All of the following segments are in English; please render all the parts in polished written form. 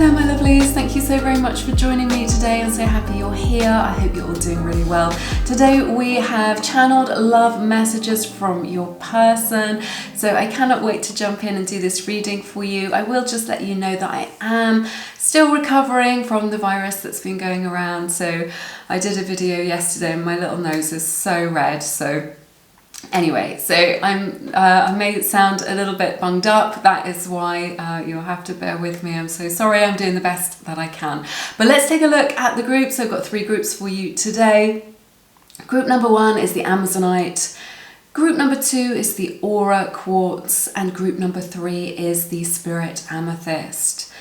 there my lovelies, thank you so very much for joining me today. I'm so happy you're here. I hope you're all doing really well. Today we have channeled love messages from your person, so I cannot wait to jump in and do this reading for you. I will just let you know that I am still recovering from the virus that's been going around. So I did a video yesterday and my little nose is so red, so anyway, so I may sound a little bit bunged up. That is why you'll have to bear with me. I'm so sorry. I'm doing the best that I can. But let's take a look at the groups. I've got 3 groups for you today. Group number 1 is the Amazonite. Group number 2 is the Aura Quartz. And group number 3 is the Spirit Amethyst.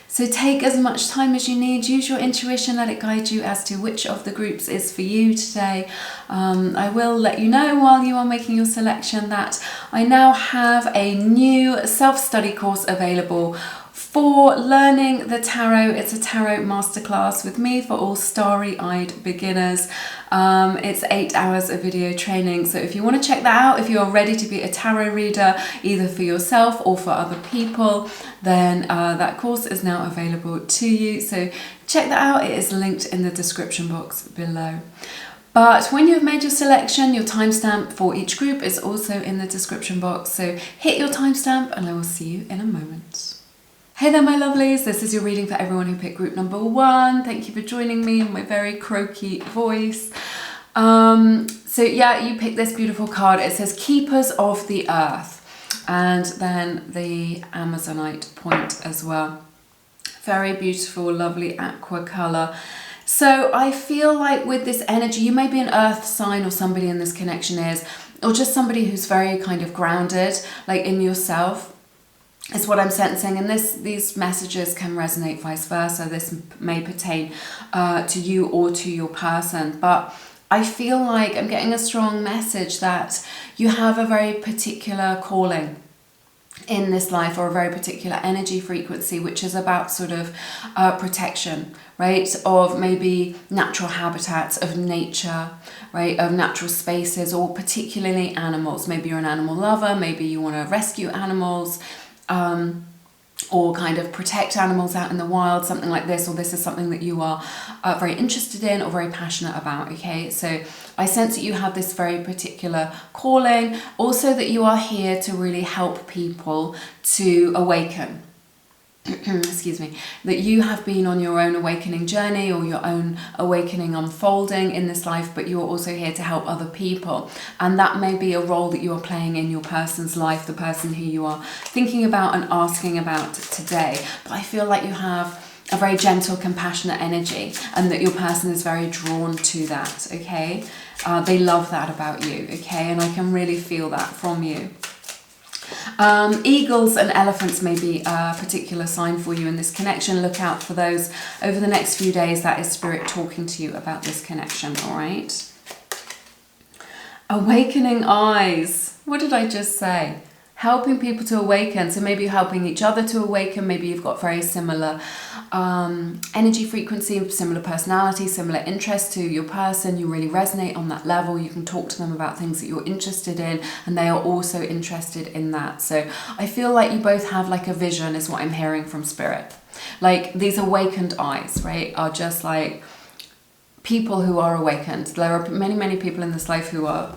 So take as much time as you need, use your intuition, let it guide you as to which of the groups is for you today. I will let you know while you are making your selection that I now have a new self-study course available for learning the tarot. It's a tarot masterclass with me for all starry-eyed beginners. It's 8 hours of video training. So if you want to check that out, if you're ready to be a tarot reader, either for yourself or for other people, then that course is now available to you. So check that out. It is linked in the description box below. But when you've made your selection, your timestamp for each group is also in the description box. So hit your timestamp and I will see you in a moment. Hey there my lovelies, this is your reading for everyone who picked group number 1. Thank you for joining me in my very croaky voice. So yeah, you picked this beautiful card. It says Keepers of the Earth, and then the Amazonite point as well. Very beautiful, lovely aqua colour. So I feel like with this energy, you may be an earth sign or somebody in this connection is, or just somebody who's very kind of grounded, like in yourself. Is what I'm sensing, and these messages can resonate vice versa. This may pertain to you or to your person, but I feel like I'm getting a strong message that you have a very particular calling in this life, or a very particular energy frequency, which is about sort of protection, right, of maybe natural habitats, of nature, right, of natural spaces, or particularly animals. Maybe you're an animal lover, maybe you want to rescue animals, or kind of protect animals out in the wild, something like this, or this is something that you are very interested in or very passionate about, okay? So I sense that you have this very particular calling, also that you are here to really help people to awaken. Excuse me, that you have been on your own awakening journey or your own awakening unfolding in this life, but you're also here to help other people. And that may be a role that you are playing in your person's life, the person who you are thinking about and asking about today. But I feel like you have a very gentle, compassionate energy, and that your person is very drawn to that, okay? They love that about you, okay? And I can really feel that from you. Eagles and elephants may be a particular sign for you in this connection. Look out for those over the next few days. That is spirit talking to you about this connection, all right? Awakening eyes. What did I just say? Helping people to awaken. So maybe you're helping each other to awaken. Maybe you've got very similar energy frequency, similar personality, similar interest to your person. You really resonate on that level. You can talk to them about things that you're interested in, and they are also interested in that. So I feel like you both have like a vision, is what I'm hearing from spirit. Like these awakened eyes, right, are just like people who are awakened. There are many people in this life who are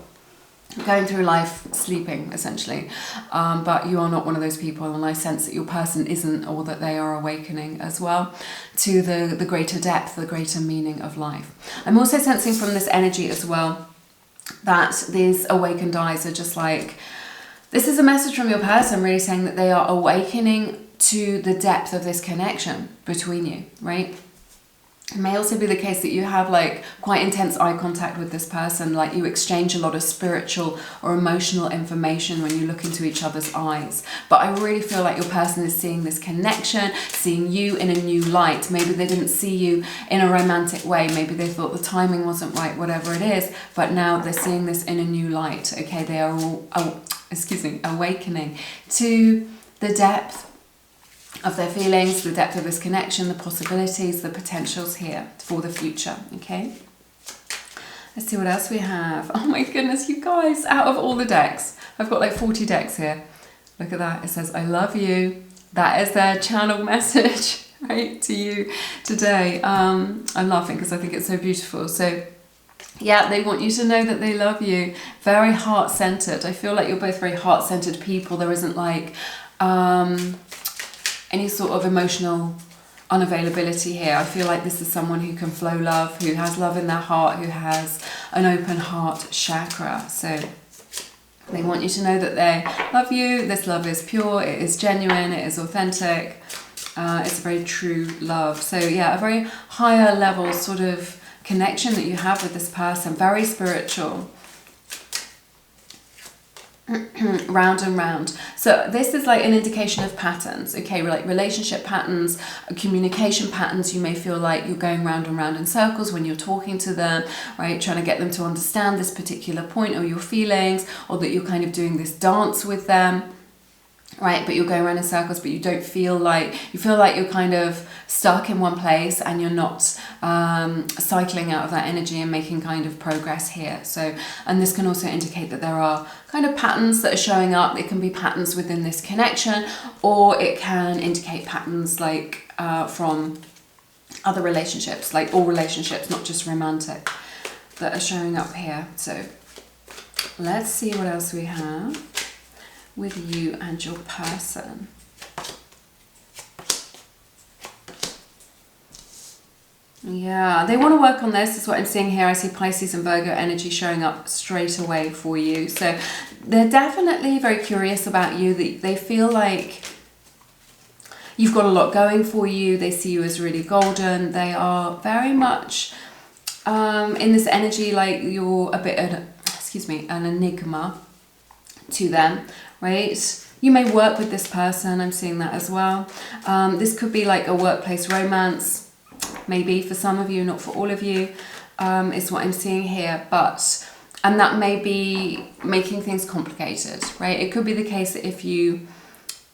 going through life sleeping, essentially, but you are not one of those people, and I sense that your person isn't, or that they are awakening as well to the greater depth, the greater meaning of life. I'm also sensing from this energy as well that these awakened eyes are just like, this is a message from your person really saying that they are awakening to the depth of this connection between you, right? It may also be the case that you have like quite intense eye contact with this person, like you exchange a lot of spiritual or emotional information when you look into each other's eyes. But I really feel like your person is seeing this connection, seeing you in a new light. Maybe they didn't see you in a romantic way. Maybe they thought the timing wasn't right, whatever it is. But now they're seeing this in a new light. Okay, they are all, awakening to the depth of their feelings, the depth of this connection, the possibilities, the potentials here for the future, okay? Let's see what else we have. Oh my goodness, you guys, out of all the decks, I've got like 40 decks here. Look at that, it says, I love you. That is their channel message. right, to you today. I'm laughing because I think it's so beautiful. So yeah, they want you to know that they love you. Very heart-centered. I feel like you're both very heart-centered people. There isn't like any sort of emotional unavailability here. I feel like this is someone who can flow love, who has love in their heart, who has an open heart chakra. So they want you to know that they love you. This love is pure, it is genuine, it is authentic. It's a very true love. So yeah, a very higher level sort of connection that you have with this person, very spiritual. Round and round. So this is like an indication of patterns, okay, like relationship patterns, communication patterns. You may feel like you're going round and round in circles when you're talking to them, right, trying to get them to understand this particular point or your feelings, or that you're kind of doing this dance with them, right, but you're going around in circles, but you don't feel like, you feel like you're kind of stuck in one place and you're not cycling out of that energy and making kind of progress here. So, and this can also indicate that there are kind of patterns that are showing up. It can be patterns within this connection, or it can indicate patterns like from other relationships, like all relationships, not just romantic, that are showing up here. So let's see what else we have with you and your person. Yeah, they want to work on this, is what I'm seeing here. I see Pisces and Virgo energy showing up straight away for you. So they're definitely very curious about you. They feel like you've got a lot going for you. They see you as really golden. They are very much in this energy like you're a bit, an enigma to them, right? You may work with this person. I'm seeing that as well. This could be like a workplace romance, maybe for some of you, not for all of you, is what I'm seeing here. And that may be making things complicated, right? It could be the case that if you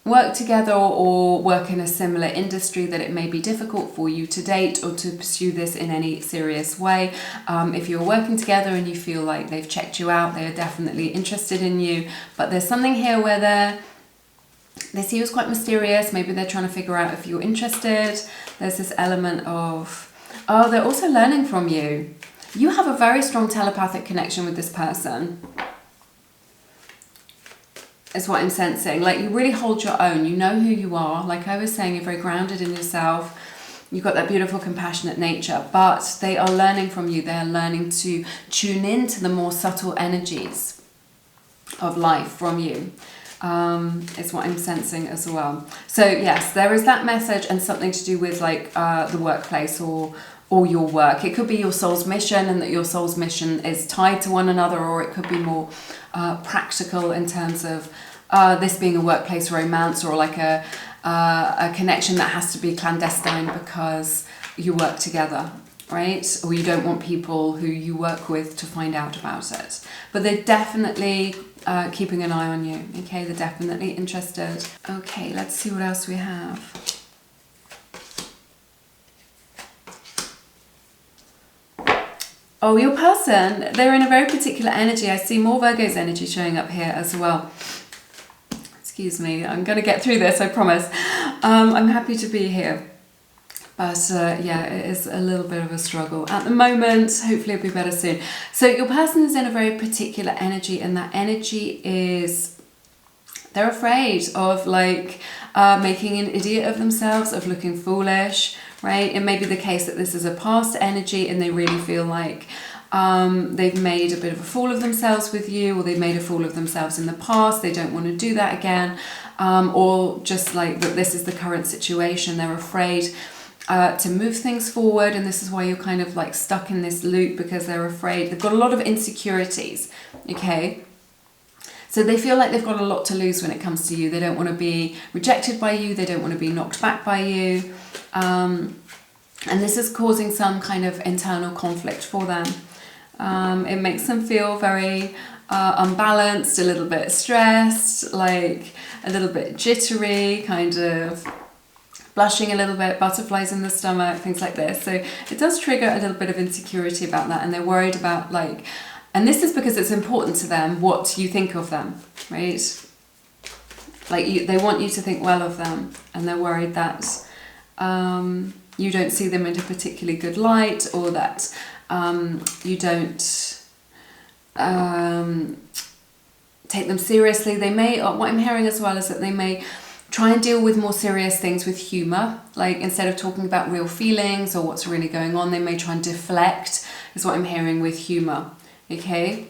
work together or work in a similar industry, that it may be difficult for you to date or to pursue this in any serious way. If you're working together and you feel like they've checked you out, they're definitely interested in you, but there's something here where they see you as quite mysterious. Maybe they're trying to figure out if you're interested. There's this element of, oh, they're also learning from you. You have a very strong telepathic connection with this person, is what I'm sensing. Like, you really hold your own. You know who you are. Like I was saying, you're very grounded in yourself. You've got that beautiful, compassionate nature, but they are learning from you. They are learning to tune into the more subtle energies of life from you. Is what I'm sensing as well. So yes, there is that message, and something to do with like the workplace or your work. It could be your soul's mission, and that your soul's mission is tied to one another, or it could be more practical in terms of this being a workplace romance, or like a connection that has to be clandestine because you work together, right? Or you don't want people who you work with to find out about it. But they're definitely keeping an eye on you, okay? They're definitely interested. Okay, let's see what else we have. Oh, your person, they're in a very particular energy. I see more Virgo's energy showing up here as well. Excuse me, I'm going to get through this, I promise. I'm happy to be here. But yeah, it is a little bit of a struggle at the moment. Hopefully it'll be better soon. So your person is in a very particular energy, and that energy is, they're afraid of like making an idiot of themselves, of looking foolish, right? It may be the case that this is a past energy and they really feel like they've made a bit of a fool of themselves with you, or they've made a fool of themselves in the past. They don't want to do that again, or just like that this is the current situation. They're afraid to move things forward, and this is why you're kind of like stuck in this loop, because they're afraid. They've got a lot of insecurities, okay? So they feel like they've got a lot to lose when it comes to you. They don't want to be rejected by you. They don't want to be knocked back by you. And this is causing some kind of internal conflict for them. It makes them feel very unbalanced, a little bit stressed, like a little bit jittery, kind of blushing a little bit, butterflies in the stomach, things like this. So it does trigger a little bit of insecurity about that, and they're worried about like, and this is because it's important to them what you think of them, right? Like they want you to think well of them, and they're worried that you don't see them in a particularly good light, or that you don't take them seriously. They may, what I'm hearing as well is that they may try and deal with more serious things with humour. Like, instead of talking about real feelings or what's really going on, they may try and deflect, is what I'm hearing, with humour. Okay?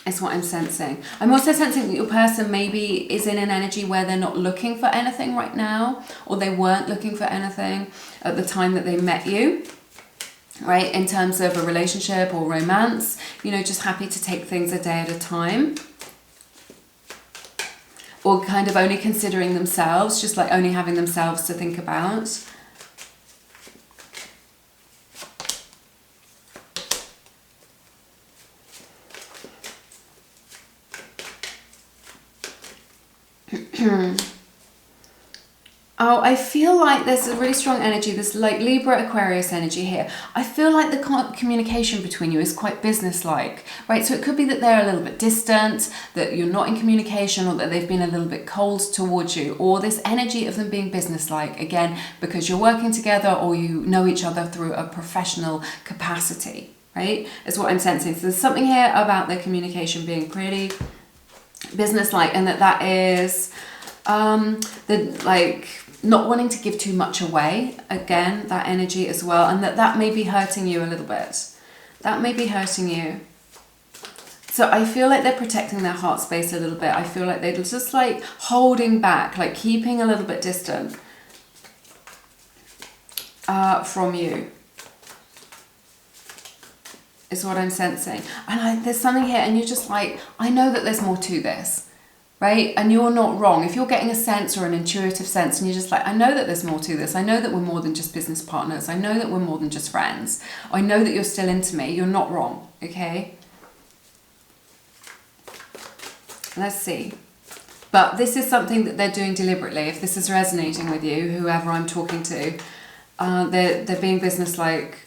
Is what I'm sensing. I'm also sensing that your person maybe is in an energy where they're not looking for anything right now, or they weren't looking for anything at the time that they met you, right? In terms of a relationship or romance, you know, just happy to take things a day at a time. Or kind of only considering themselves, just like only having themselves to think about. Oh, I feel like there's a really strong energy, this like Libra Aquarius energy here. I feel like the communication between you is quite business-like, right? So it could be that they're a little bit distant, that you're not in communication, or that they've been a little bit cold towards you, or this energy of them being business-like, again, because you're working together or you know each other through a professional capacity, right? Is what I'm sensing. So there's something here about their communication being pretty business-like, and that is the like not wanting to give too much away, again, that energy as well, and that may be hurting you a little bit. That may be hurting you. So I feel like they're protecting their heart space a little bit. I feel like they're just like holding back, like keeping a little bit distant from you, is what I'm sensing. And there's something here, and you're just like, I know that there's more to this. Right? And you're not wrong. If you're getting a sense or an intuitive sense and you're just like, I know that there's more to this. I know that we're more than just business partners. I know that we're more than just friends. I know that you're still into me. You're not wrong. Okay? Let's see. But this is something that they're doing deliberately. If this is resonating with you, whoever I'm talking to, they're being businesslike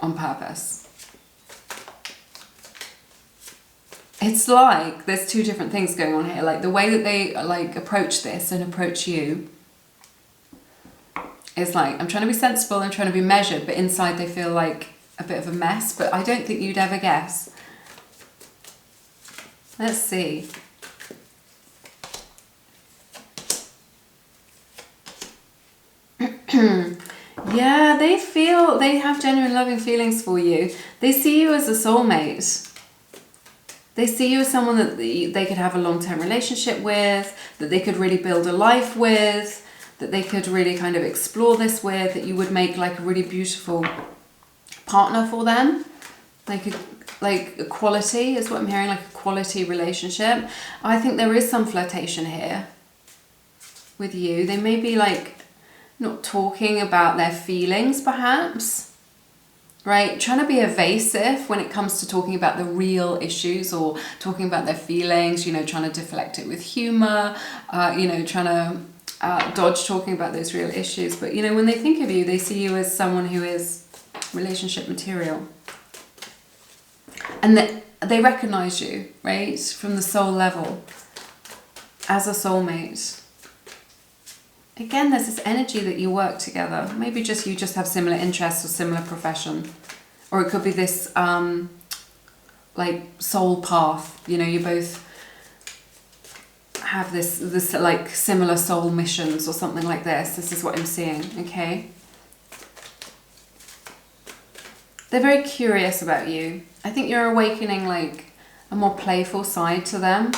on purpose. It's like there's two different things going on here. Like the way that they like approach this and approach you is like, I'm trying to be sensible, I'm trying to be measured, but inside they feel like a bit of a mess, but I don't think you'd ever guess. Let's see. Yeah, they have genuine loving feelings for you. They see you as a soulmate. They see you as someone that they could have a long-term relationship with, that they could really build a life with, that they could really kind of explore this with, that you would make like a really beautiful partner for them. Like a quality is what I'm hearing, like a quality relationship. I think there is some flirtation here with you. They may be like not talking about their feelings perhaps. Right, trying to be evasive when it comes to talking about the real issues or talking about their feelings, you know, trying to deflect it with humour, you know, trying to dodge talking about those real issues. But, you know, when they think of you, they see you as someone who is relationship material. And that they recognise you, right, from the soul level as a soulmate. Again, there's this energy that you work together. Maybe you just have similar interests or similar profession. Or it could be this like soul path. You know, you both have this like similar soul missions or something like this. This is what I'm seeing, okay? They're very curious about you. I think you're awakening like a more playful side to them.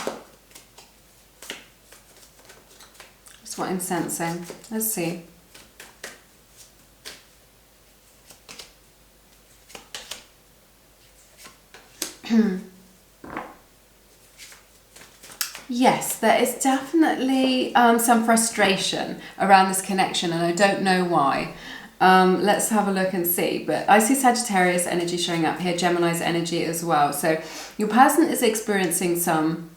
What I'm sensing. Let's see. Yes, there is definitely some frustration around this connection, and I don't know why. Let's have a look and see. But I see Sagittarius energy showing up here, Gemini's energy as well. So your person is experiencing some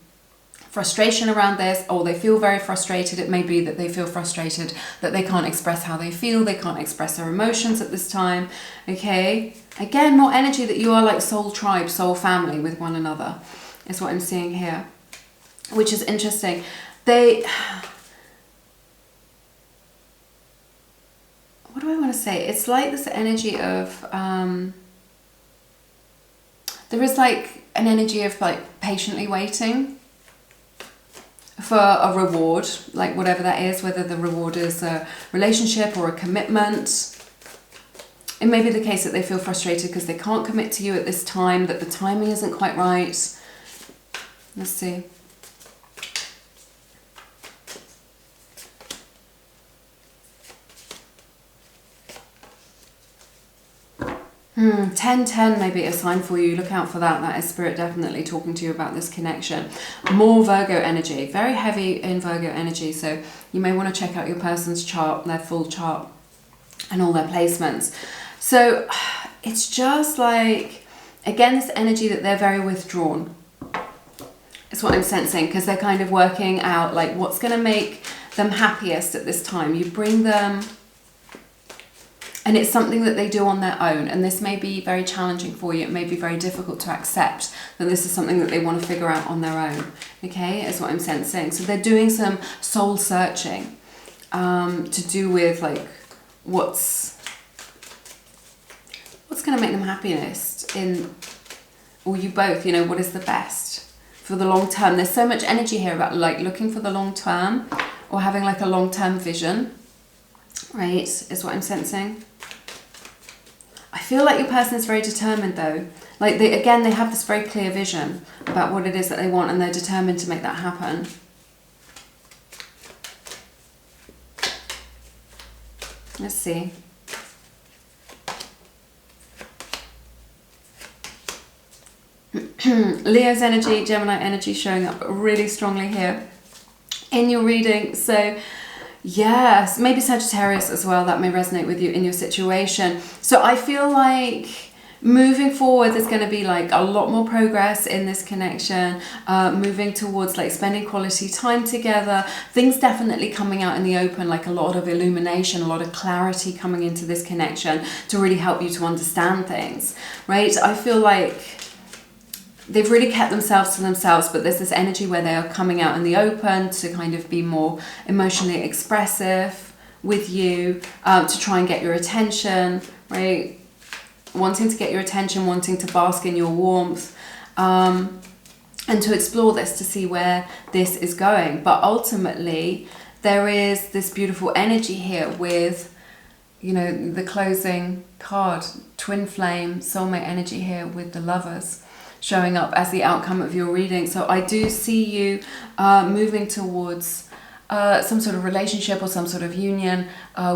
frustration around this, or they feel very frustrated. It may be that they feel frustrated that they can't express how they feel, they can't express their emotions at this time, okay? Again, more energy that you are like soul tribe, soul family with one another, is what I'm seeing here, which is interesting. say, it's like this energy of, there is like an energy of like patiently waiting for a reward, like whatever that is, whether the reward is a relationship or a commitment. It may be the case that they feel frustrated because they can't commit to you at this time, that the timing isn't quite right. Let's see. 10-10 may be a sign for you. Look out for that. That is Spirit definitely talking to you about this connection. More Virgo energy, very heavy in Virgo energy. So you may want to check out your person's chart, their full chart and all their placements. So it's just like, again, this energy that they're very withdrawn. It's what I'm sensing, because they're kind of working out like what's going to make them happiest at this time. You bring them, and it's something that they do on their own, and this may be very challenging for you. It may be very difficult to accept that this is something that they want to figure out on their own. Okay, is what I'm sensing. So they're doing some soul searching to do with like what's going to make them happiest in, or you both, you know, what is the best for the long term. There's so much energy here about like looking for the long term or having like a long-term vision, right, is what I'm sensing. I feel like your person is very determined though. Like they have this very clear vision about what it is that they want, and they're determined to make that happen. Let's see. Leo's energy, Gemini energy showing up really strongly here in your reading. So yes, maybe Sagittarius as well, that may resonate with you in your situation. So I feel like moving forward, there's going to be like a lot more progress in this connection, moving towards like spending quality time together, things definitely coming out in the open, like a lot of illumination, a lot of clarity coming into this connection to really help you to understand things, right? I feel like they've really kept themselves to themselves, but there's this energy where they are coming out in the open to kind of be more emotionally expressive with you, to try and get your attention, right? Wanting to get your attention, wanting to bask in your warmth, and to explore this, to see where this is going. But ultimately, there is this beautiful energy here with, you know, the closing card, twin flame, soulmate energy here with the Lovers showing up as the outcome of your reading. So I do see you moving towards some sort of relationship or some sort of union,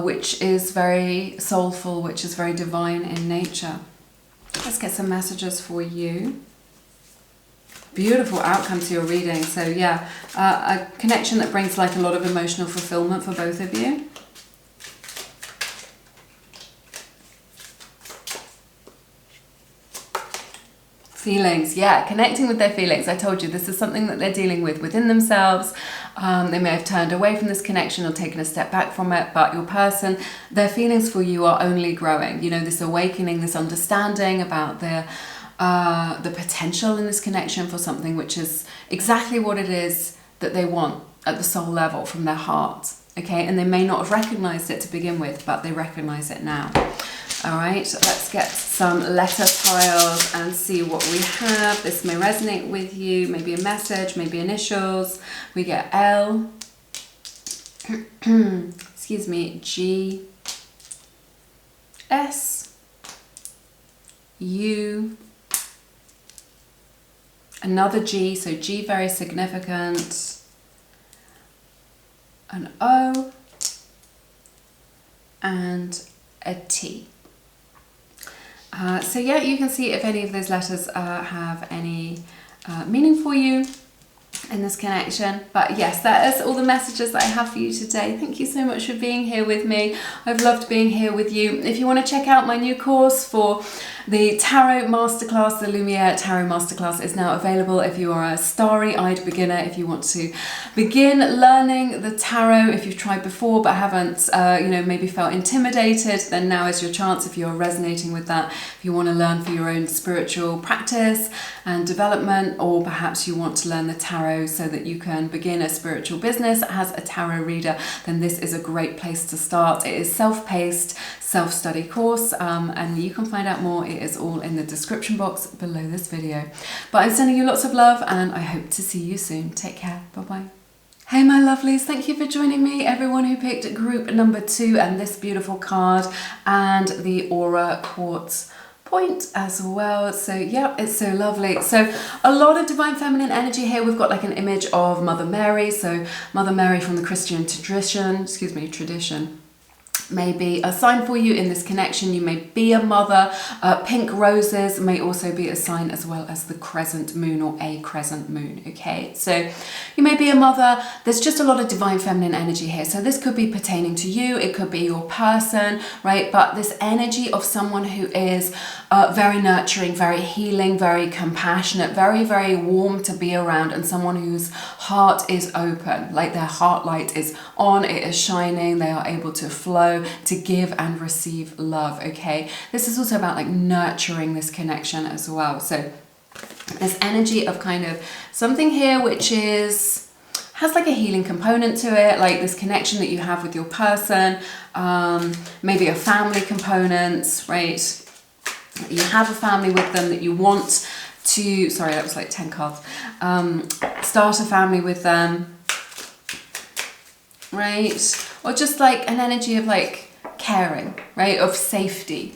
which is very soulful, which is very divine in nature. Let's get some messages for you. Beautiful outcome to your reading. So yeah, a connection that brings like a lot of emotional fulfillment for both of you. Feelings, yeah, connecting with their feelings. I told you this is something that they're dealing with within themselves. They may have turned away from this connection or taken a step back from it, but your person, their feelings for you are only growing. You know, this awakening, this understanding about the potential in this connection for something which is exactly what it is that they want at the soul level from their heart. Okay, and they may not have recognized it to begin with, but they recognize it now. All right, let's get some letter tiles and see what we have. This may resonate with you, maybe a message, maybe initials. We get L, excuse me, G, S, U, another G, so G very significant, an O, and a T. So yeah, you can see if any of those letters have any meaning for you in this connection. But yes, that is all the messages that I have for you today. Thank you so much for being here with me. I've loved being here with you. If you want to check out my new course for the Tarot Masterclass, the Lumiere Tarot Masterclass is now available if you are a starry-eyed beginner, if you want to begin learning the tarot, if you've tried before but haven't, you know, maybe felt intimidated, then now is your chance if you're resonating with that. If you want to learn for your own spiritual practice and development, or perhaps you want to learn the tarot so that you can begin a spiritual business as a tarot reader, then this is a great place to start. It is self-paced, self-study course, and you can find out more. It is all in the description box below this video. But I'm sending you lots of love, and I hope to see you soon. Take care. Bye-bye. Hey my lovelies, thank you for joining me, everyone who picked group number 2 and this beautiful card and the Aura Quartz point as well. So yeah, it's so lovely. So a lot of divine feminine energy here. We've got like an image of Mother Mary. So Mother Mary from the Christian tradition, may be a sign for you in this connection. You may be a mother. Pink roses may also be a sign, as well as the crescent moon or a crescent moon. Okay, so you may be a mother. There's just a lot of divine feminine energy here. So this could be pertaining to you. It could be your person, right? But this energy of someone who is very nurturing, very healing, very compassionate, very, very warm to be around, and someone whose heart is open, like their heart light is on, it is shining, they are able to flow, to give and receive love. Okay, this is also about like nurturing this connection as well. So there's energy of kind of something here which has like a healing component to it, like this connection that you have with your person, maybe a family component, right? You have a family with them that you want to, sorry, that was like 10 cards, start a family with them, right? Or just like an energy of like caring, right? Of safety,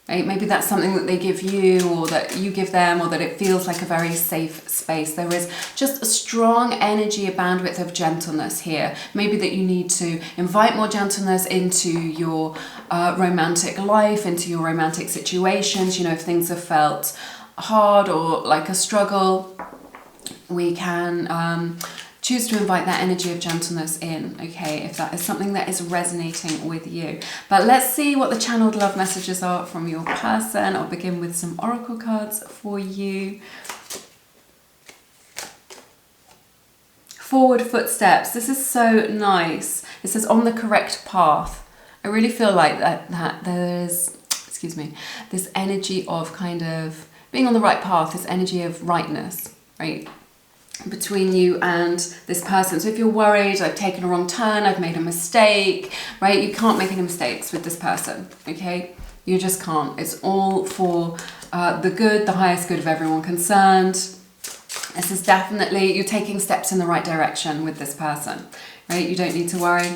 right? Maybe that's something that they give you, or that you give them, or that it feels like a very safe space. There is just a strong energy, a bandwidth of gentleness here. Maybe that you need to invite more gentleness into your romantic life, into your romantic situations. You know, if things have felt hard or like a struggle, we can choose to invite that energy of gentleness in, okay, if that is something that is resonating with you. But let's see what the channeled love messages are from your person. I'll begin with some oracle cards for you. Forward footsteps. This is so nice. It says on the correct path. I really feel like that there's, excuse me, this energy of kind of being on the right path, this energy of rightness, right, between you and this person. So if you're worried, I've taken a wrong turn, I've made a mistake, right? You can't make any mistakes with this person, okay? You just can't. It's all for the good, the highest good of everyone concerned. This is definitely, you're taking steps in the right direction with this person, right? You don't need to worry.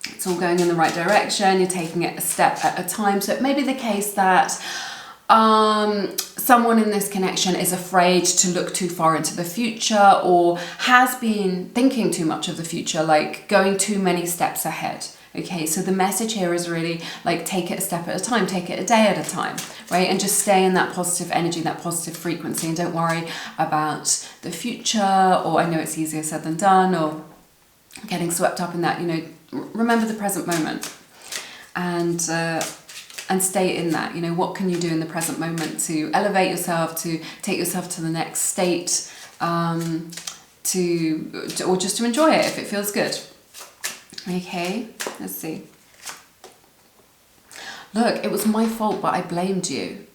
It's all going in the right direction. You're taking it a step at a time. So it may be the case that someone in this connection is afraid to look too far into the future, or has been thinking too much of the future, like going too many steps ahead. Okay, so the message here is really like take it a step at a time, take it a day at a time, right? And just stay in that positive energy, that positive frequency, and don't worry about the future, or I know it's easier said than done, or getting swept up in that. You know, remember the present moment, and stay in that. You know, what can you do in the present moment to elevate yourself, to take yourself to the next state, or just to enjoy it if it feels good. Okay, let's see. Look, it was my fault, but I blamed you.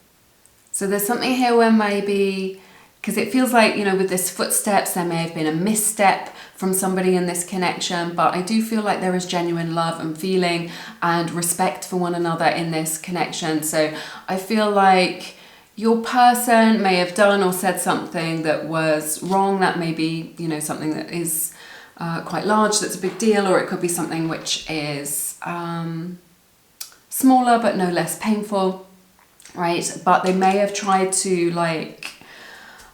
So there's something here where maybe, because it feels like, you know, with this footsteps, there may have been a misstep from somebody in this connection, but I do feel like there is genuine love and feeling and respect for one another in this connection. So I feel like your person may have done or said something that was wrong. That may be, you know, something that is quite large, that's a big deal, or it could be something which is smaller but no less painful, right? But they may have tried to like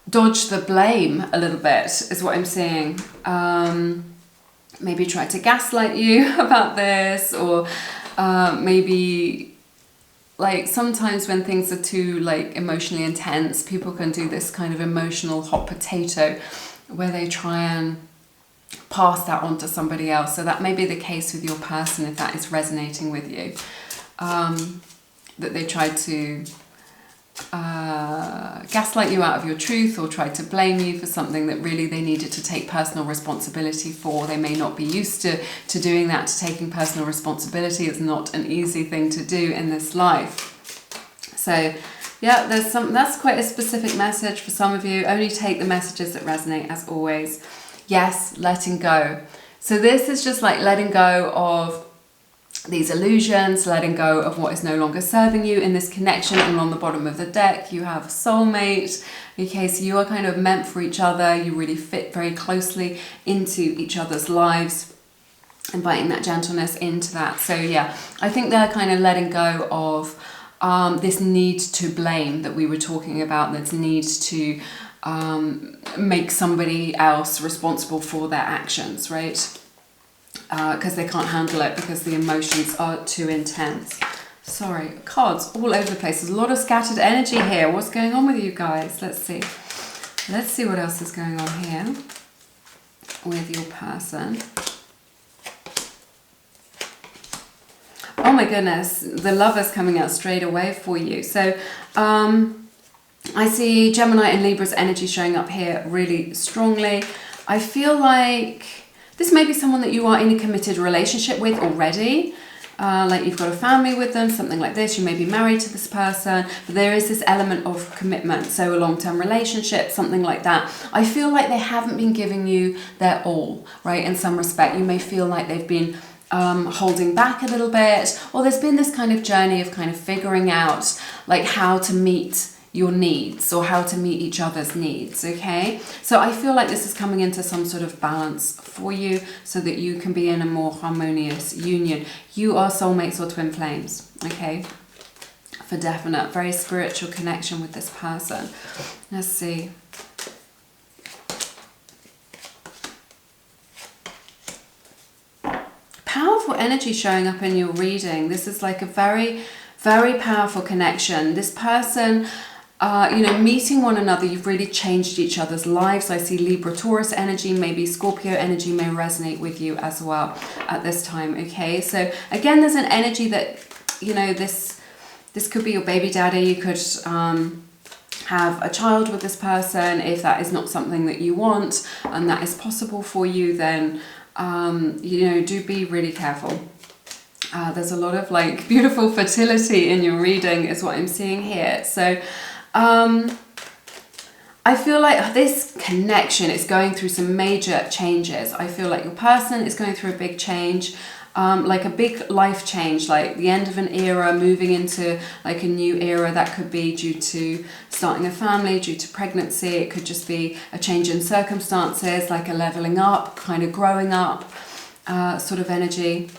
dodge the blame a little bit, is what I'm seeing. Maybe try to gaslight you about this, or maybe like sometimes when things are too like emotionally intense, people can do this kind of emotional hot potato where they try and pass that on to somebody else. So that may be the case with your person if that is resonating with you, that they tried to gaslight you out of your truth, or try to blame you for something that really they needed to take personal responsibility for. They may not be used to doing that, to taking personal responsibility. It's not an easy thing to do in this life. So yeah, that's quite a specific message for some of you. Only take the messages that resonate, as always. Yes, letting go. So this is just like letting go of these illusions, letting go of what is no longer serving you in this connection. And on the bottom of the deck, you have a soulmate. Okay, so you are kind of meant for each other. You really fit very closely into each other's lives, inviting that gentleness into that. So yeah, I think they're kind of letting go of this need to blame that we were talking about, this need to make somebody else responsible for their actions, right? Because they can't handle it, because the emotions are too intense. Sorry, cards all over the place. There's a lot of scattered energy here. What's going on with you guys? Let's see. Let's see what else is going on here with your person. Oh my goodness, the Lover's coming out straight away for you. So I see Gemini and Libra's energy showing up here really strongly. I feel like this may be someone that you are in a committed relationship with already. Like you've got a family with them, something like this. You may be married to this person, but there is this element of commitment. So a long-term relationship, something like that. I feel like they haven't been giving you their all, right? In some respect, you may feel like they've been holding back a little bit, or there's been this kind of journey of kind of figuring out like how to meet your needs or how to meet each other's needs. Okay, so I feel like this is coming into some sort of balance for you so that you can be in a more harmonious union. You are soulmates or twin flames, okay, for definite. Very spiritual connection with this person. Let's see. Powerful energy showing up in your reading. This is like a very, very powerful connection. This person, you know, meeting one another, you've really changed each other's lives. I see Libra, Taurus energy, maybe Scorpio energy may resonate with you as well at this time, okay? So again, there's an energy that, you know, this could be your baby daddy. You could have a child with this person. If that is not something that you want and that is possible for you, then you know, do be really careful. There's a lot of like beautiful fertility in your reading is what I'm seeing here. So I feel like this connection is going through some major changes. I feel like your person is going through a big change, like a big life change, like the end of an era, moving into like a new era. That could be due to starting a family, due to pregnancy. It could just be a change in circumstances, like a leveling up, kind of growing up sort of energy.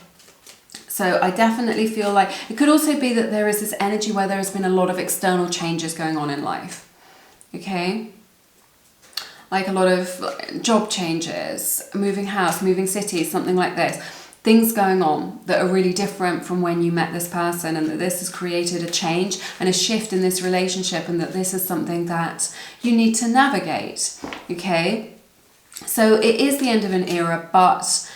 So I definitely feel like it could also be that there is this energy where there has been a lot of external changes going on in life. Okay? Like a lot of job changes, moving house, moving cities, something like this. Things going on that are really different from when you met this person, and that this has created a change and a shift in this relationship, and that this is something that you need to navigate. Okay? So it is the end of an era, but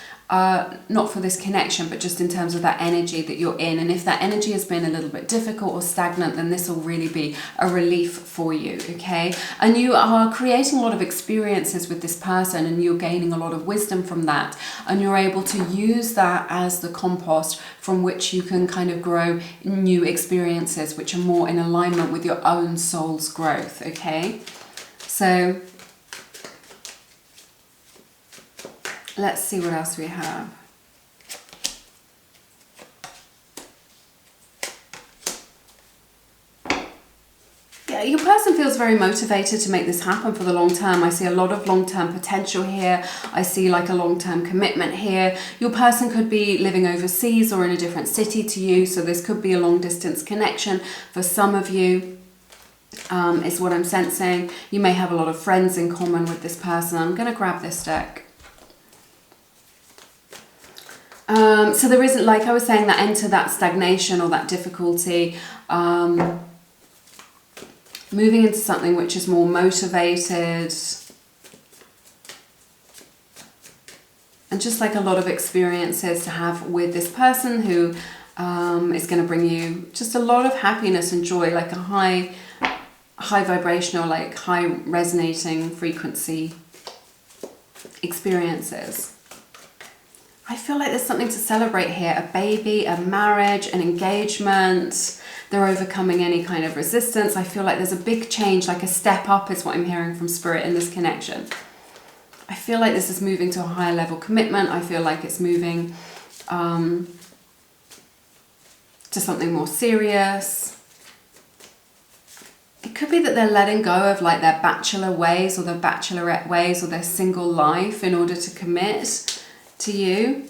not for this connection, but just in terms of that energy that you're in. And if that energy has been a little bit difficult or stagnant, then this will really be a relief for you, okay? And you are creating a lot of experiences with this person, and you're gaining a lot of wisdom from that, and you're able to use that as the compost from which you can kind of grow new experiences which are more in alignment with your own soul's growth, okay? So let's see what else we have. Yeah, your person feels very motivated to make this happen for the long term. I see a lot of long-term potential here. I see like a long-term commitment here. Your person could be living overseas or in a different city to you, so this could be a long-distance connection for some of you. Is what I'm sensing. You may have a lot of friends in common with this person. I'm going to grab this deck. So there isn't, like I was saying, that end to that stagnation or that difficulty, moving into something which is more motivated, and just like a lot of experiences to have with this person who is going to bring you just a lot of happiness and joy, like a high vibrational, like high resonating frequency experiences. I feel like there's something to celebrate here. A baby, a marriage, an engagement. They're overcoming any kind of resistance. I feel like there's a big change, like a step up is what I'm hearing from Spirit in this connection. I feel like this is moving to a higher level commitment. I feel like it's moving to something more serious. It could be that they're letting go of like their bachelor ways or their bachelorette ways or their single life in order to commit to you.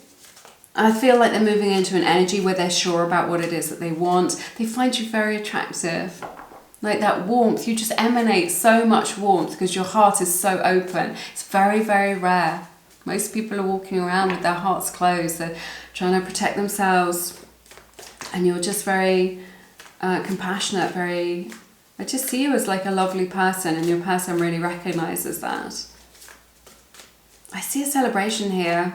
I feel like they're moving into an energy where they're sure about what it is that they want. They find you very attractive. Like that warmth, you just emanate so much warmth because your heart is so open. It's very, very rare. Most people are walking around with their hearts closed. They're trying to protect themselves. And you're just very compassionate, I just see you as like a lovely person, and your person really recognizes that. I see a celebration here.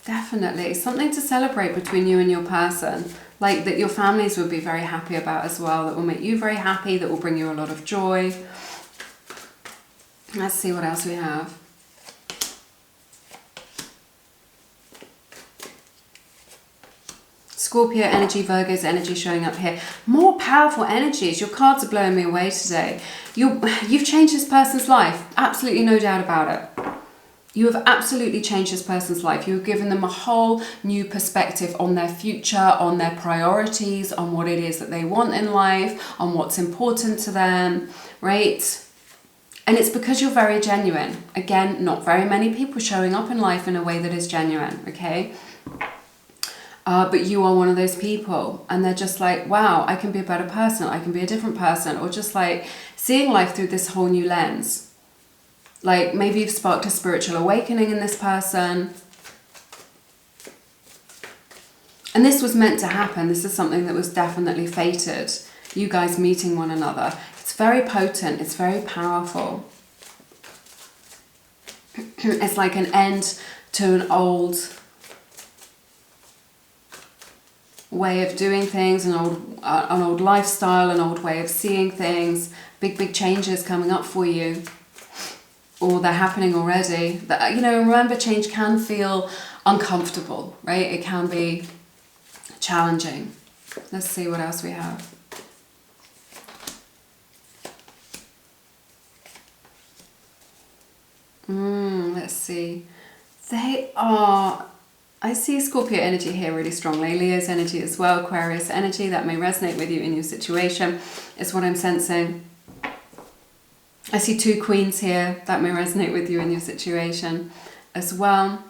Definitely. Something to celebrate between you and your person. Like that your families would be very happy about as well. That will make you very happy. That will bring you a lot of joy. Let's see what else we have. Scorpio energy, Virgo's energy showing up here. More powerful energies. Your cards are blowing me away today. You've changed this person's life. Absolutely no doubt about it. You have absolutely changed this person's life. You've given them a whole new perspective on their future, on their priorities, on what it is that they want in life, on what's important to them, right? And it's because you're very genuine. Again, not very many people showing up in life in a way that is genuine, okay? But you are one of those people, and they're just like, wow, I can be a better person, I can be a different person, or just like seeing life through this whole new lens. Like maybe you've sparked a spiritual awakening in this person. And this was meant to happen. This is something that was definitely fated. You guys meeting one another. It's very potent, it's very powerful. It's like an end to an old way of doing things, an old lifestyle, an old way of seeing things. Big changes coming up for you, or they're happening already. That, you know, remember, change can feel uncomfortable, right? It can be challenging. Let's see what else we have. Let's see. I see Scorpio energy here really strongly. Leo's energy as well, Aquarius energy. That may resonate with you in your situation, is what I'm sensing. I see two queens here. That may resonate with you in your situation as well.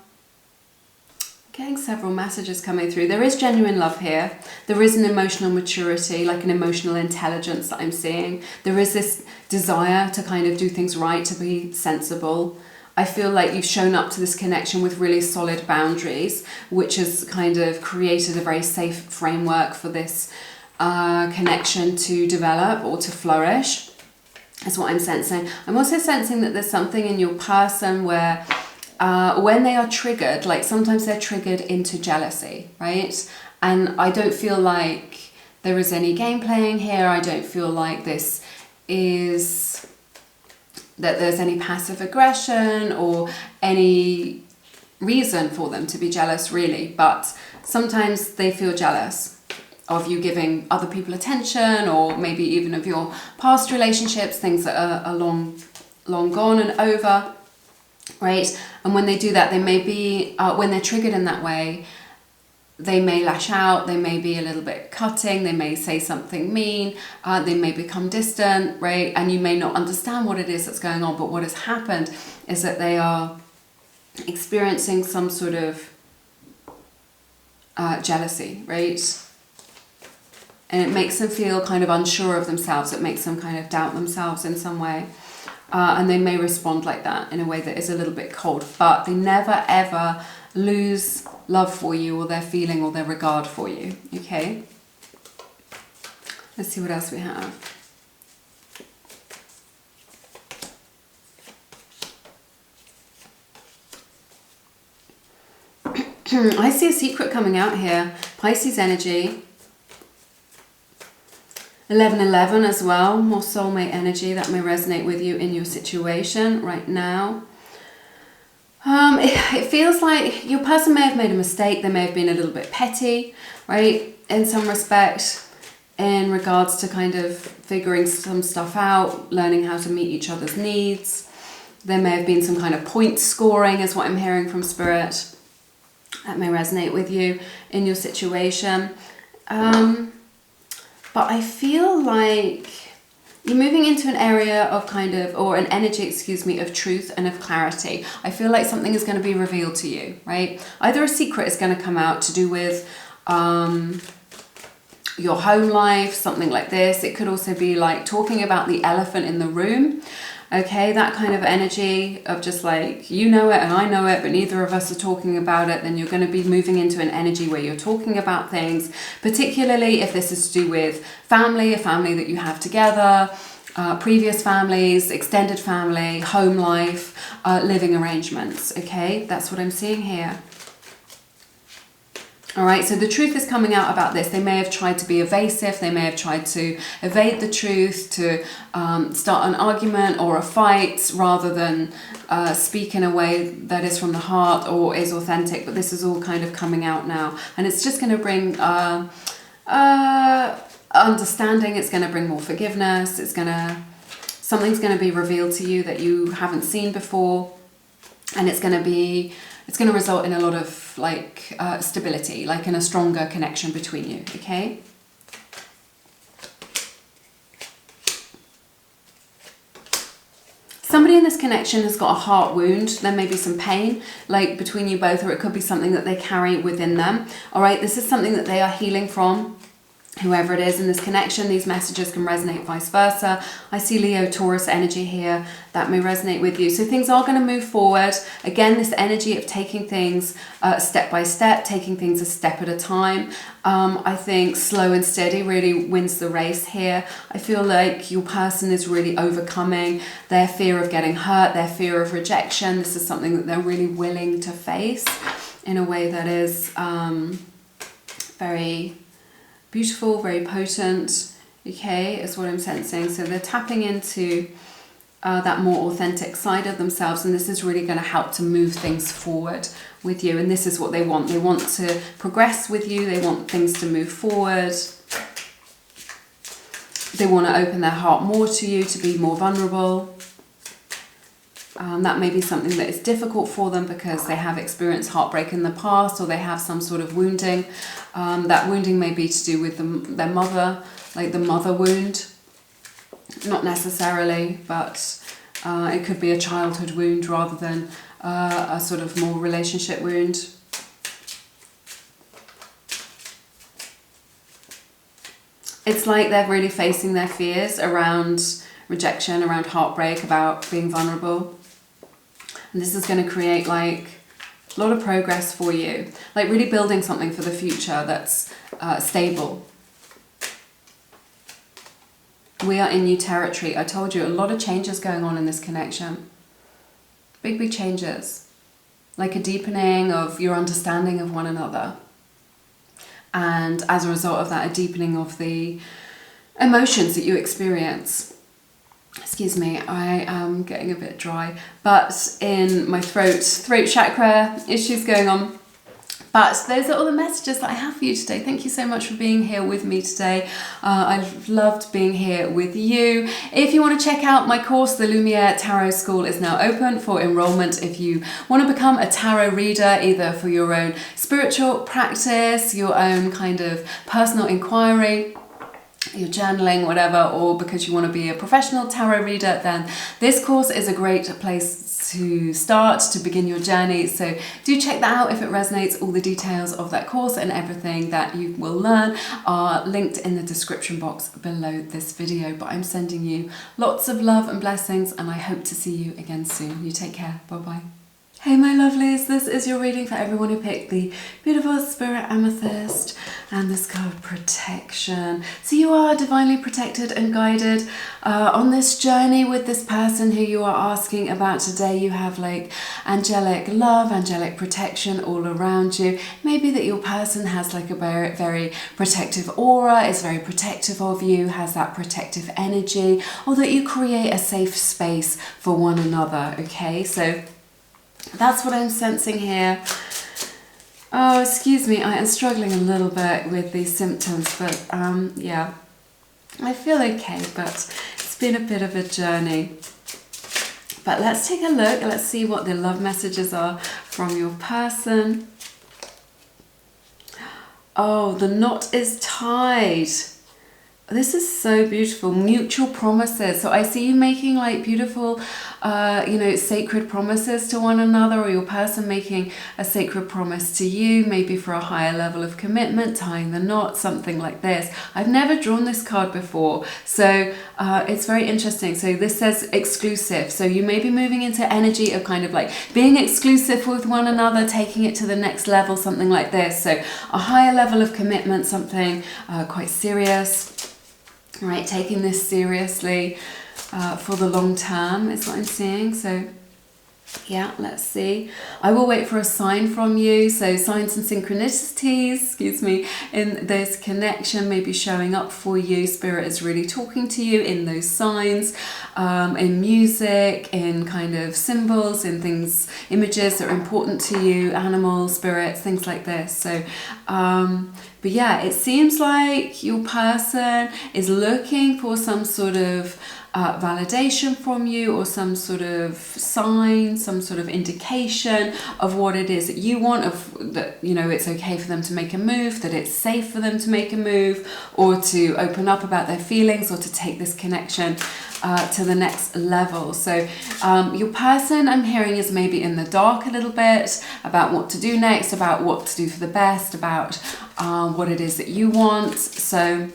Getting several messages coming through. There is genuine love here. There is an emotional maturity, like an emotional intelligence that I'm seeing. There is this desire to kind of do things right, to be sensible. I feel like you've shown up to this connection with really solid boundaries, which has kind of created a very safe framework for this connection to develop or to flourish. That's what I'm sensing. I'm also sensing that there's something in your person where when they are triggered, like sometimes they're triggered into jealousy, right? And I don't feel like there is any game playing here. I don't feel like this is... that there's any passive aggression or any reason for them to be jealous, really. But sometimes they feel jealous of you giving other people attention, or maybe even of your past relationships, things that are long gone and over, right? And when they do that, they may be, when they're triggered in that way, they may lash out, they may be a little bit cutting, they may say something mean, they may become distant, right? And you may not understand what it is that's going on, but what has happened is that they are experiencing some sort of jealousy, right? And it makes them feel kind of unsure of themselves, it makes them kind of doubt themselves in some way. And they may respond like that in a way that is a little bit cold, but they never ever lose love for you or their feeling or their regard for you, okay? Let's see what else we have. I see a secret coming out here. Pisces energy. 1111 as well, more soulmate energy. That may resonate with you in your situation right now. It feels like your person may have made a mistake. They may have been a little bit petty, right? In some respect, in regards to kind of figuring some stuff out, learning how to meet each other's needs. There may have been some kind of point scoring is what I'm hearing from Spirit. That may resonate with you in your situation. But I feel like you're moving into an area of kind of, or an energy, excuse me, of truth and of clarity. I feel like something is going to be revealed to you, right? Either a secret is going to come out to do with your home life, something like this. It could also be like talking about the elephant in the room. Okay, that kind of energy of just like, you know it and I know it, but neither of us are talking about it. Then you're going to be moving into an energy where you're talking about things, particularly if this is to do with family, a family that you have together, previous families, extended family, home life, living arrangements. Okay, that's what I'm seeing here. All right, so the truth is coming out about this. They may have tried to be evasive. They may have tried to evade the truth, to start an argument or a fight rather than speak in a way that is from the heart or is authentic. But this is all kind of coming out now. And it's just going to bring understanding. It's going to bring more forgiveness. Something's going to be revealed to you that you haven't seen before. And it's going to result in a lot of like stability, like in a stronger connection between you, okay? Somebody in this connection has got a heart wound. There may be some pain like between you both, or it could be something that they carry within them. All right, this is something that they are healing from. Whoever it is in this connection, these messages can resonate vice versa. I see Leo, Taurus energy here. That may resonate with you. So things are going to move forward. Again, this energy of taking things step by step, taking things a step at a time. I think slow and steady really wins the race here. I feel like your person is really overcoming their fear of getting hurt, their fear of rejection. This is something that they're really willing to face in a way that is very beautiful, very potent, okay, is what I'm sensing. So they're tapping into that more authentic side of themselves, and this is really going to help to move things forward with you. And this is what they want. They want to progress with you. They want things to move forward. They want to open their heart more to you, to be more vulnerable. That may be something that is difficult for them because they have experienced heartbreak in the past, or they have some sort of wounding. That wounding may be to do with their mother, like the mother wound. Not necessarily, but it could be a childhood wound rather than a sort of more relationship wound. It's like they're really facing their fears around rejection, around heartbreak, about being vulnerable. And this is going to create like a lot of progress for you, like really building something for the future that's stable. We are in new territory. I told you, a lot of changes going on in this connection. Big changes. Like a deepening of your understanding of one another. And as a result of that, a deepening of the emotions that you experience. Excuse me, I am getting a bit dry, but in my throat chakra issues going on. But those are all the messages that I have for you today. Thank you so much for being here with me today. I've loved being here with you. If you want to check out my course, the Lumiere Tarot School is now open for enrollment. If you want to become a tarot reader, either for your own spiritual practice, your own kind of personal inquiry, you're journaling, whatever, or because you want to be a professional tarot reader, then this course is a great place to start, to begin your journey. So do check that out if it resonates. All the details of that course and everything that you will learn are linked in the description box below this video. But I'm sending you lots of love and blessings, and I hope to see you again soon. You take care. Bye-bye. Hey my lovelies, this is your reading for everyone who picked the beautiful Spirit Amethyst and this card Protection. So you are divinely protected and guided on this journey with this person who you are asking about today. You have like angelic love, angelic protection all around you. Maybe that your person has like a very, very protective aura, is very protective of you, has that protective energy, or that you create a safe space for one another, okay? So that's what I'm sensing here. Oh, excuse me, I am struggling a little bit with these symptoms, but yeah, I feel okay, but it's been a bit of a journey. But let's take a look. Let's see what the love messages are from your person. Oh, the knot is tied. This is so beautiful. Mutual promises. So I see you making like beautiful, you know, sacred promises to one another, or your person making a sacred promise to you, maybe for a higher level of commitment, tying the knot, something like this. I've never drawn this card before, so it's very interesting. So this says exclusive. So you may be moving into energy of kind of like being exclusive with one another, taking it to the next level, something like this. So a higher level of commitment, something quite serious. Right, taking this seriously for the long term is what I'm seeing. So yeah, let's see. I will wait for a sign from you. So signs and synchronicities, excuse me, in this connection may be showing up for you. Spirit is really talking to you in those signs, in music, in kind of symbols, in things, images that are important to you, animals, spirits, things like this. So but yeah, it seems like your person is looking for some sort of validation from you, or some sort of sign, some sort of indication of what it is that you want, of that, you know, it's okay for them to make a move, that it's safe for them to make a move, or to open up about their feelings, or to take this connection to the next level. So your person, I'm hearing, is maybe in the dark a little bit about what to do next, about what to do for the best, about what it is that you want. So,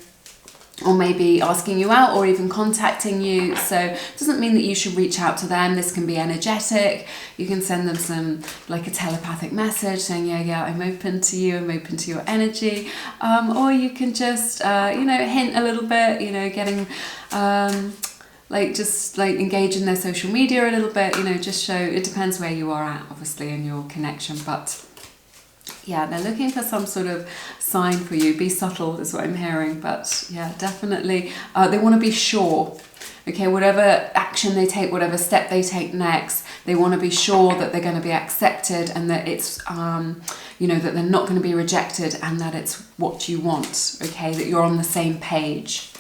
or maybe asking you out, or even contacting you. So it doesn't mean that you should reach out to them. This can be energetic. You can send them some, like a telepathic message saying, yeah, I'm open to you, I'm open to your energy. Or you can just, you know, hint a little bit, you know, getting, like just like engage in their social media a little bit, you know, just show, it depends where you are at, obviously, in your connection. But yeah, they're looking for some sort of sign for you. Be subtle is what I'm hearing, but yeah, definitely they want to be sure. Okay, whatever action they take, whatever step they take next, they want to be sure that they're going to be accepted, and that it's you know, that they're not going to be rejected, and that it's what you want. Okay, that you're on the same page.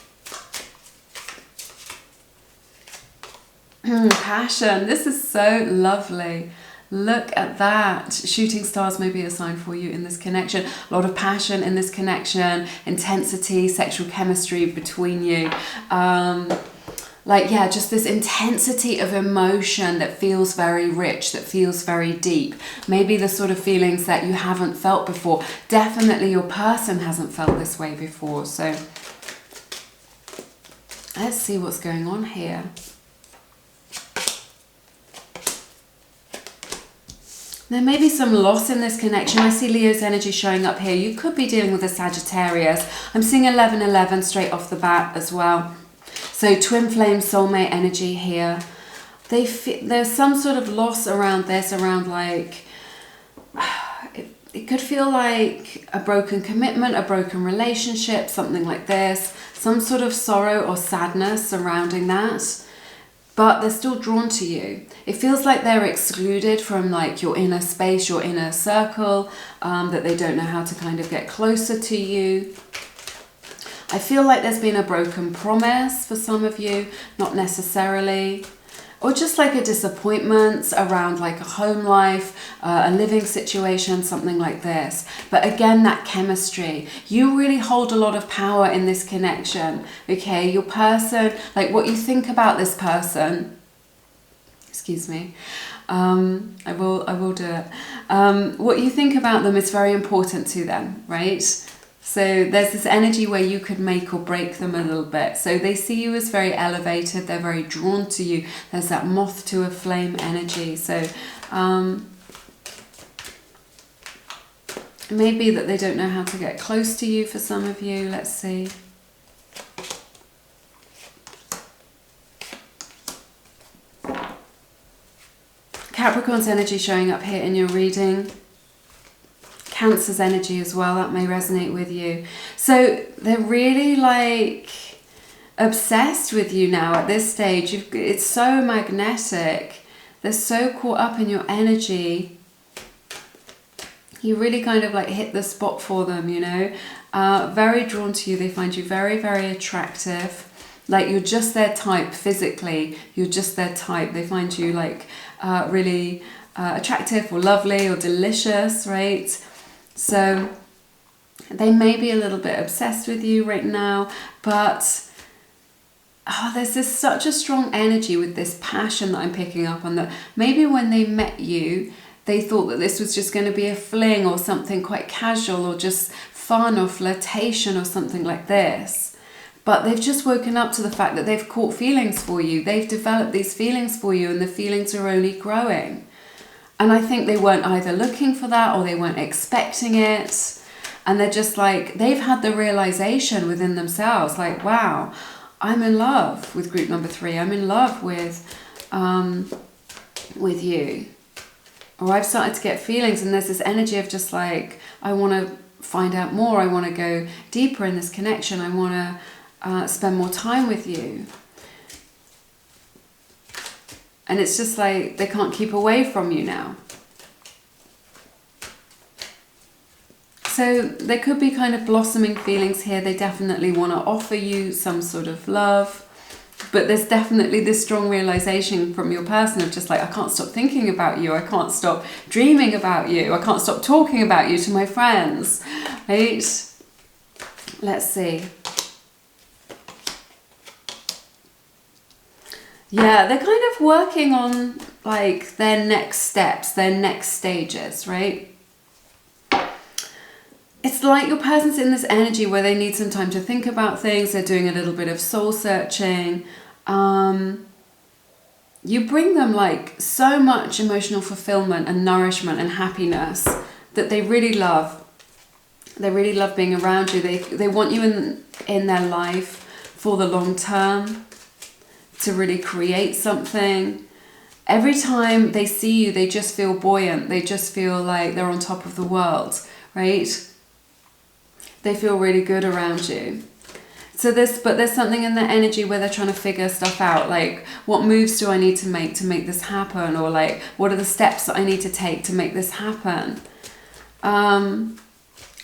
Passion. This is so lovely. Look at that. Shooting stars may be a sign for you in this connection. A lot of passion in this connection, intensity, sexual chemistry between you. Like, yeah, just this intensity of emotion that feels very rich, that feels very deep. Maybe the sort of feelings that you haven't felt before. Definitely your person hasn't felt this way before. So let's see what's going on here. There may be some loss in this connection. I see Leo's energy showing up here. You could be dealing with a Sagittarius. I'm seeing 11-11 straight off the bat as well. So twin flame soulmate energy here. There's some sort of loss around this, around like, it could feel like a broken commitment, a broken relationship, something like this. Some sort of sorrow or sadness surrounding that. But they're still drawn to you. It feels like they're excluded from like your inner space, your inner circle, that they don't know how to kind of get closer to you. I feel like there's been a broken promise for some of you, not necessarily. Or just like a disappointment around like a home life, a living situation, something like this. But again, that chemistry. You really hold a lot of power in this connection, okay? Your person, like what you think about this person, excuse me, I will do it. What you think about them is very important to them, right? So there's this energy where you could make or break them a little bit. So they see you as very elevated. They're very drawn to you. There's that moth to a flame energy. So it may be that they don't know how to get close to you for some of you. Let's see. Capricorn's energy showing up here in your reading. Cancer's energy as well, that may resonate with you. So they're really like obsessed with you now at this stage. It's so magnetic. They're so caught up in your energy. You really kind of like hit the spot for them, you know. Very drawn to you. They find you very, very attractive. Like you're just their type physically, you're just their type. They find you like really attractive or lovely or delicious, right? So they may be a little bit obsessed with you right now, but there's this such a strong energy with this passion that I'm picking up on, that maybe when they met you, they thought that this was just going to be a fling or something quite casual or just fun or flirtation or something like this. But they've just woken up to the fact that they've caught feelings for you. They've developed these feelings for you, and the feelings are only growing. And I think they weren't either looking for that or they weren't expecting it. And they're just like, they've had the realization within themselves, like, wow, I'm in love with group number 3. I'm in love with you. Or I've started to get feelings, and there's this energy of just like, I want to find out more. I want to go deeper in this connection. I want to spend more time with you. And it's just like they can't keep away from you now. So there could be kind of blossoming feelings here. They definitely want to offer you some sort of love. But there's definitely this strong realization from your person of just like, I can't stop thinking about you. I can't stop dreaming about you. I can't stop talking about you to my friends. Right? Let's see. Yeah, they're kind of working on like their next steps, their next stages, right? It's like your person's in this energy where they need some time to think about things. They're doing a little bit of soul searching. You bring them like so much emotional fulfillment and nourishment and happiness that they really love. They really love being around you. They want you in their life for the long term, to really create something. Every time they see you, they just feel buoyant. They just feel like they're on top of the world, right? They feel really good around you. So there's something in their energy where they're trying to figure stuff out, like what moves do I need to make this happen, or like what are the steps that I need to take to make this happen.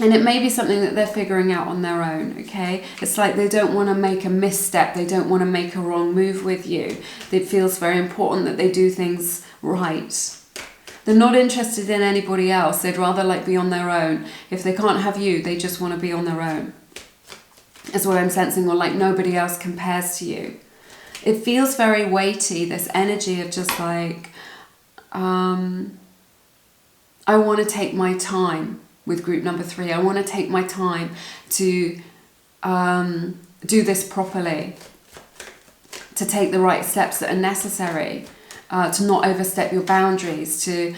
And it may be something that they're figuring out on their own, okay? It's like they don't want to make a misstep. They don't want to make a wrong move with you. It feels very important that they do things right. They're not interested in anybody else. They'd rather like be on their own. If they can't have you, they just want to be on their own. Is what I'm sensing, or like nobody else compares to you. It feels very weighty, this energy of just like, I want to take my time with group number 3. I want to take my time to do this properly, to take the right steps that are necessary, to not overstep your boundaries, to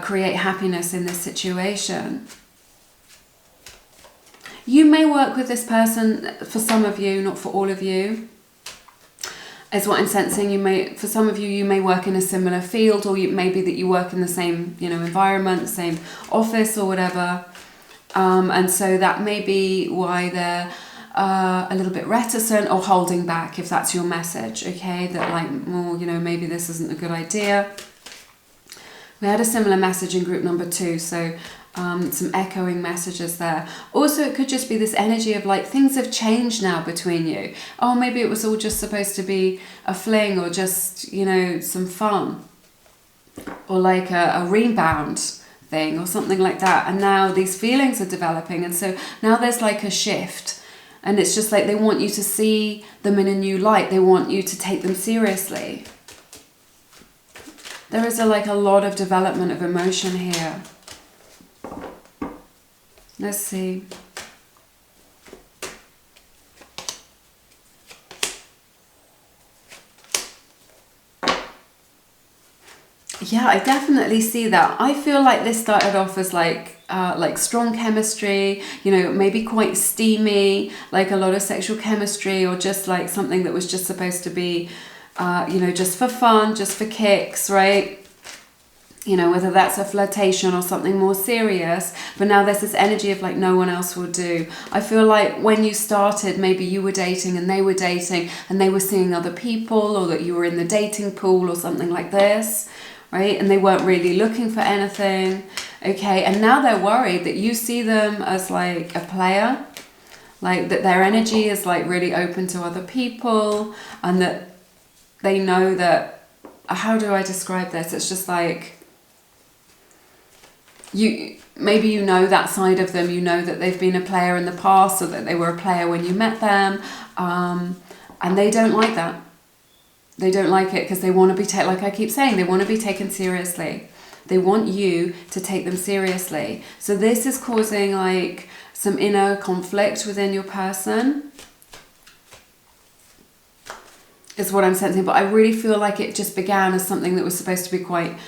create happiness in this situation. You may work with this person, for some of you, not for all of you, is what I'm sensing. For some of you, you may work in a similar field, or it may be that you work in the same, environment, the same office or whatever. And so that may be why they're a little bit reticent or holding back, if that's your message, okay? That like, well, maybe this isn't a good idea. We had a similar message in group number 2, so some echoing messages there. Also, it could just be this energy of like, things have changed now between you. Oh, maybe it was all just supposed to be a fling, or just, some fun, or like a rebound thing or something like that. And now these feelings are developing, and so now there's like a shift, and it's just like they want you to see them in a new light. They want you to take them seriously. There is a lot of development of emotion here. Let's see. Yeah, I definitely see that. I feel like this started off as like strong chemistry, maybe quite steamy, like a lot of sexual chemistry, or just like something that was just supposed to be, just for fun, just for kicks, right? Whether that's a flirtation or something more serious. But now there's this energy of like, no one else will do. I feel like when you started, maybe you were dating and they were dating and they were seeing other people, or that you were in the dating pool or something like this, right? And they weren't really looking for anything, okay? And now they're worried that you see them as like a player, Like that their energy is like really open to other people, and that they know that, how do I describe this? It's just like, maybe you know that side of them, you know that they've been a player in the past, or that they were a player when you met them, and they don't like that. They don't like it because they want to be like I keep saying, they want to be taken seriously. They want you to take them seriously. So this is causing like some inner conflict within your person, is what I'm sensing. But I really feel like it just began as something that was supposed to be quite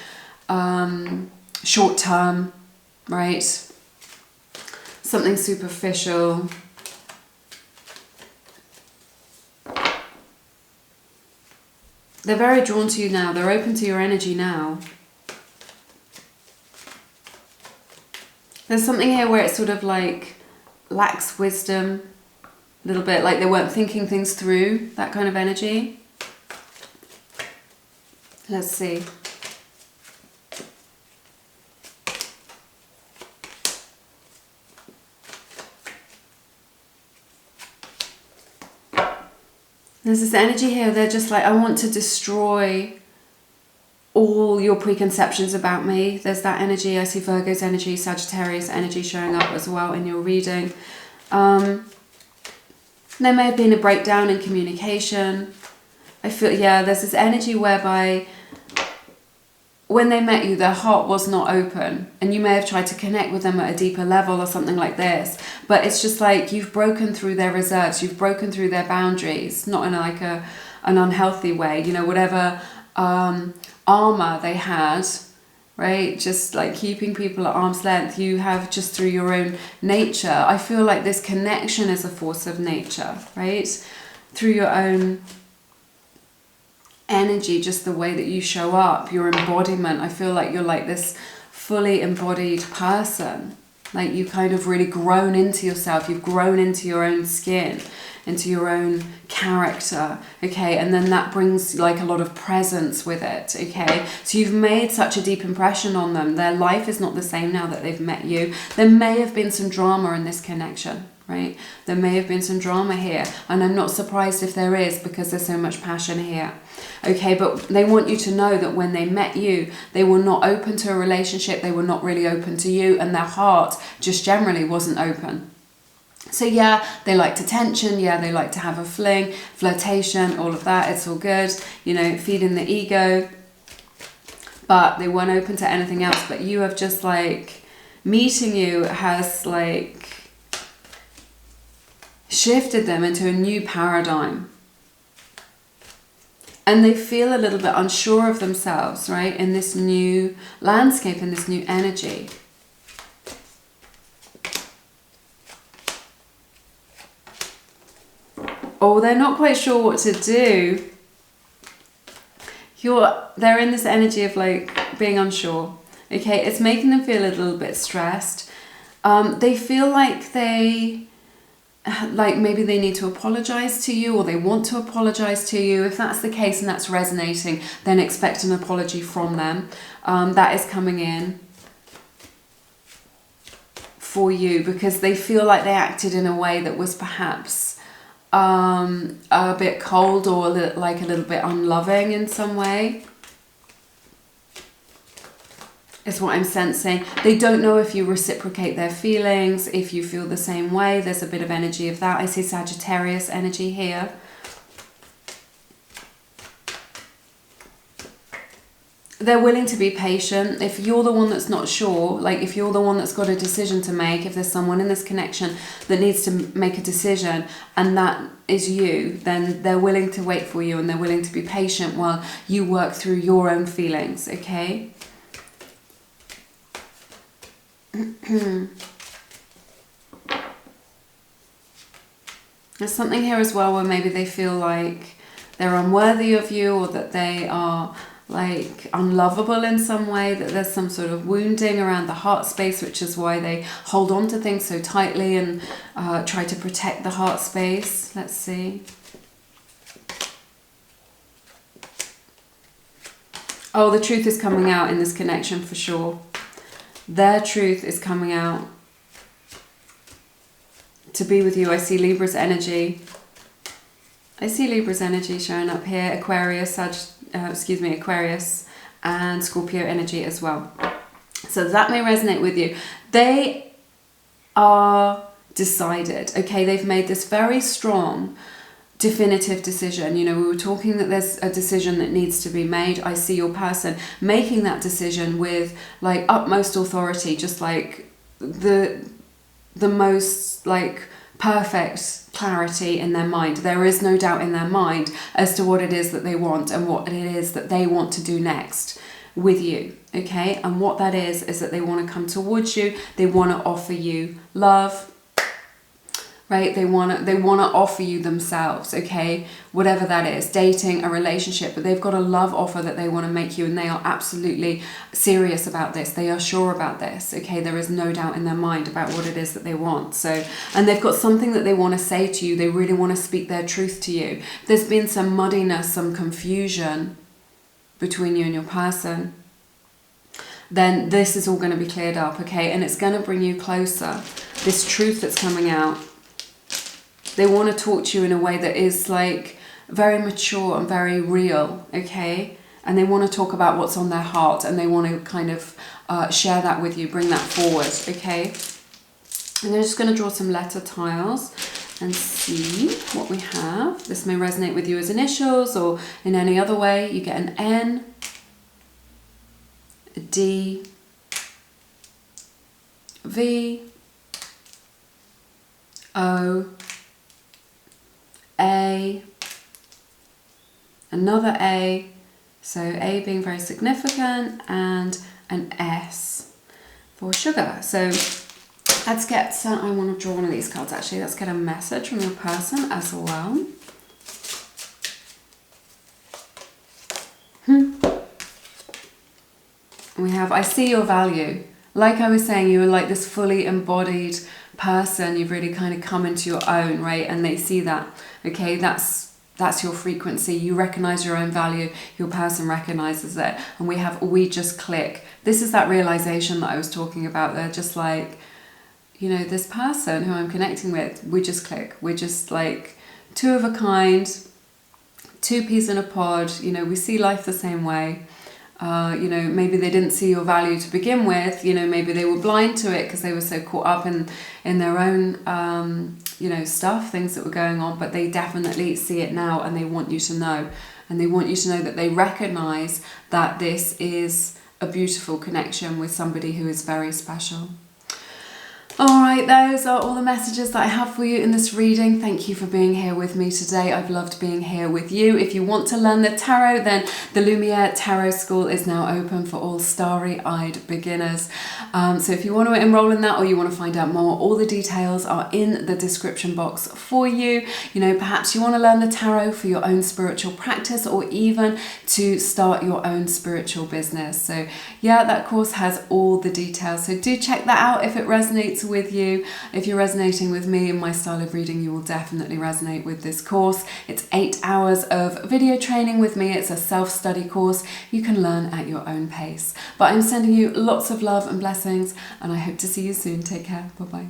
short term, right? Something superficial. They're very drawn to you now. They're open to your energy now. There's something here where it's sort of like lacks wisdom a little bit, like they weren't thinking things through, that kind of energy. Let's see. There's this energy here, they're just like, I want to destroy all your preconceptions about me. There's that energy. I see Virgo's energy, Sagittarius energy showing up as well in your reading. There may have been a breakdown in communication. I feel, yeah, there's this energy whereby when they met you, their heart was not open, and you may have tried to connect with them at a deeper level or something like this, but it's just like you've broken through their reserves, you've broken through their boundaries, not in like an unhealthy way, you know, whatever armor they had, right, just like keeping people at arm's length, you have just through your own nature. I feel like this connection is a force of nature, right, through your own energy, just the way that you show up, your embodiment. I feel like you're like this fully embodied person, like you've kind of really grown into yourself, you've grown into your own skin, into your own character, okay, and then that brings like a lot of presence with it, okay, so you've made such a deep impression on them. Their life is not the same now that they've met you. There may have been some drama in this connection, right, there may have been some drama here, and I'm not surprised if there is, because there's so much passion here, okay, but they want you to know that when they met you, they were not open to a relationship, they were not really open to you, and their heart just generally wasn't open. So yeah, they liked attention, yeah, they like to have a fling, flirtation, all of that, it's all good, you know, feeding the ego, but they weren't open to anything else. But you have just like, meeting you has like shifted them into a new paradigm. And they feel a little bit unsure of themselves, right, in this new landscape, in this new energy. Oh, they're not quite sure what to do. They're in this energy of like being unsure. Okay, it's making them feel a little bit stressed. They feel like maybe they need to apologize to you, or they want to apologize to you. If that's the case and that's resonating, then expect an apology from them. That is coming in for you, because they feel like they acted in a way that was perhaps a bit cold, or like a little bit unloving in some way, is what I'm sensing. They don't know if you reciprocate their feelings, if you feel the same way. There's a bit of energy of that. I see Sagittarius energy here. They're willing to be patient. If you're the one that's not sure, like if you're the one that's got a decision to make, if there's someone in this connection that needs to make a decision and that is you, then they're willing to wait for you, and they're willing to be patient while you work through your own feelings, okay? There's something here as well where maybe they feel like they're unworthy of you, or that they are like unlovable in some way, that there's some sort of wounding around the heart space, which is why they hold on to things so tightly and try to protect the heart space. Let's see. Oh, the truth is coming out in this connection for sure. Their truth is coming out to be with you. I see Libra's energy. I see Libra's energy showing up here. Aquarius, Aquarius and Scorpio energy as well. So that may resonate with you. They are decided, okay? They've made this very strong, definitive decision. You know, we were talking that there's a decision that needs to be made. I see your person making that decision with like utmost authority, just like the most like perfect clarity in their mind. There is no doubt in their mind as to what it is that they want and what it is that they want to do next with you, okay? And what that is that they want to come towards you. They want to offer you love, right? They want to offer you themselves, okay? Whatever that is, dating, a relationship, but they've got a love offer that they want to make you, and they are absolutely serious about this. They are sure about this, okay? There is no doubt in their mind about what it is that they want. So, and they've got something that they want to say to you. They really want to speak their truth to you. There's been some muddiness, some confusion between you and your person, then this is all going to be cleared up, okay? And it's going to bring you closer. This truth that's coming out, they want to talk to you in a way that is like very mature and very real, okay? And they want to talk about what's on their heart, and they want to kind of share that with you, bring that forward, okay? And I'm just going to draw some letter tiles and see what we have. This may resonate with you as initials or in any other way. You get an N, a D, V, O, A, another A, so A being very significant, and an S for sugar. So let's get, I want to draw one of these cards actually. Let's get a message from your person as well. We have, I see your value. Like I was saying, you were like this fully embodied person. You've really kind of come into your own, right? And they see that, okay? That's your frequency. You recognize your own value. Your person recognizes it. And we have, we just click. This is that realization that I was talking about. They're just like, you know, this person who I'm connecting with, we just click. We're just like two of a kind, two peas in a pod. You know, we see life the same way. You know, maybe they didn't see your value to begin with. You know, maybe they were blind to it because they were so caught up in their own, you know, stuff, things that were going on. But they definitely see it now, and they want you to know. And they want you to know that they recognize that this is a beautiful connection with somebody who is very special. All right, those are all the messages that I have for you in this reading. Thank you for being here with me today. I've loved being here with you. If you want to learn the tarot, then the Lumiere Tarot School is now open for all starry-eyed beginners. So if you want to enroll in that, or you want to find out more, all the details are in the description box for you. You know, perhaps you want to learn the tarot for your own spiritual practice, or even to start your own spiritual business. So yeah, that course has all the details. So do check that out if it resonates with you. If you're resonating with me and my style of reading, you will definitely resonate with this course. It's 8 hours of video training with me. It's a self-study course. You can learn at your own pace. But I'm sending you lots of love and blessings, and I hope to see you soon. Take care. Bye-bye.